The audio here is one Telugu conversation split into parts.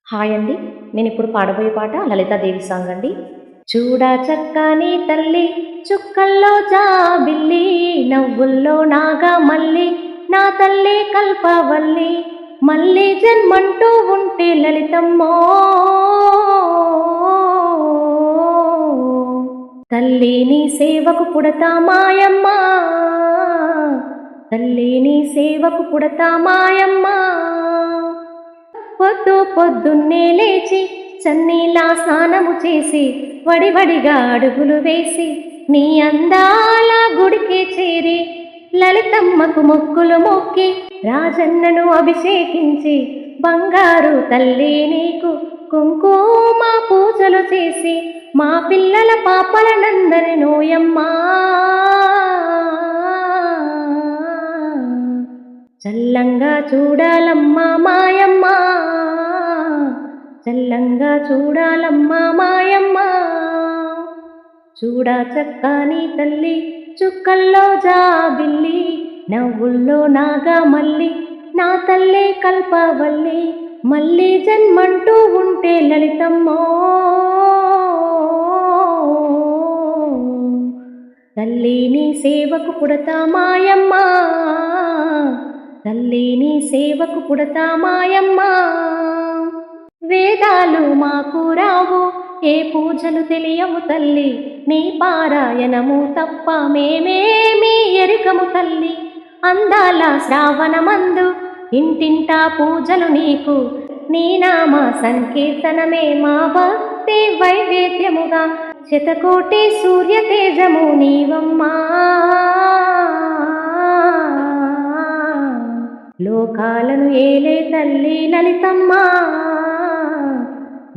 హాయ్ అండి. నేను ఇప్పుడు పాడబోయే పాట లలితాదేవి సాంగ్ అండి. చూడా చక్కని తల్లి చుక్కల్లో జాబిల్లి నవ్వుల్లో నాగా మల్లి నా తల్లి కల్పవల్లి మళ్ళీ జన్మంటూ ఉంటే లలితమ్మో తల్లి నీ సేవకు పుడతా మాయమ్మ తల్లి నీ సేవకు పుడతా మాయమ్మ పొద్దున్నే లేచి చన్నీలా స్నానము చేసి వడివడిగా అడుగులు వేసి నీ అందాల గుడికి చేరి లలితమ్మకు మొక్కులు మొక్కి రాజన్నను అభిషేకించి బంగారు తల్లి నీకు కుంకుమ పూజలు చేసి మా పిల్లల పాపలనందరి నోయమ్మా చల్లంగా చూడాలమ్మా మాయమ్మ చల్లంగా చూడాలమ్మా మాయమ్మ చూడా చక్కని తల్లి చుక్కల్లో జాబిల్లి నవ్వుల్లో నాగా మల్లి నా తల్లి కల్పవల్లి మళ్ళీ జన్మంటూ ఉంటే లలితమ్మో తల్లి నీ సేవకు పుడతా మాయమ్మ తల్లి నీ సేవకు పుడతా మాయమ్మ వేదాలు మాకు రావు ఏ పూజలు తెలియవు తల్లి నీ పారాయణము తప్ప మేమేమీ ఎరుకము తల్లి అందాల శ్రావణమందు ఇంటింటా పూజలు నీకు నీ నామ సంకీర్తనమే మా భక్తి వైవేద్యముగా శతకోటి సూర్య తేజము నీవమ్మా లోకాలను ఏలే తల్లి లలితమ్మ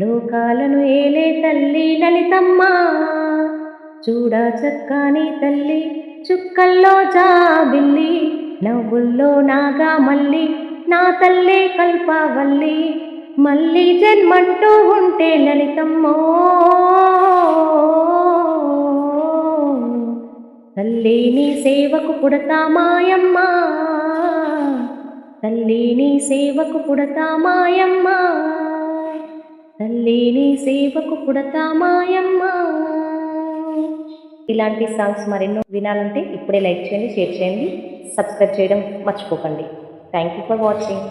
లోకాలను ఏలే తల్లి లలితమ్మ చూడా చక్కని తల్లి చుక్కల్లో జాబిల్లి నవ్వుల్లో నాగా మల్లి నా తల్లి కల్పవల్లి మళ్ళీ జన్మంటూ ఉంటే లలితమ్మో తల్లి నీ సేవకు పుడతా మాయమ్మ తల్లి నీ సేవకు పుడతా మాయమ్మ తల్లి నీ సేవకు పుడతా మాయమ్మ. ఇలాంటి సాంగ్స్ మరెన్నో వినాలంటే ఇప్పుడే లైక్ చేయండి, షేర్ చేయండి, సబ్స్క్రైబ్ చేయడం మర్చిపోకండి. Thank you for watching.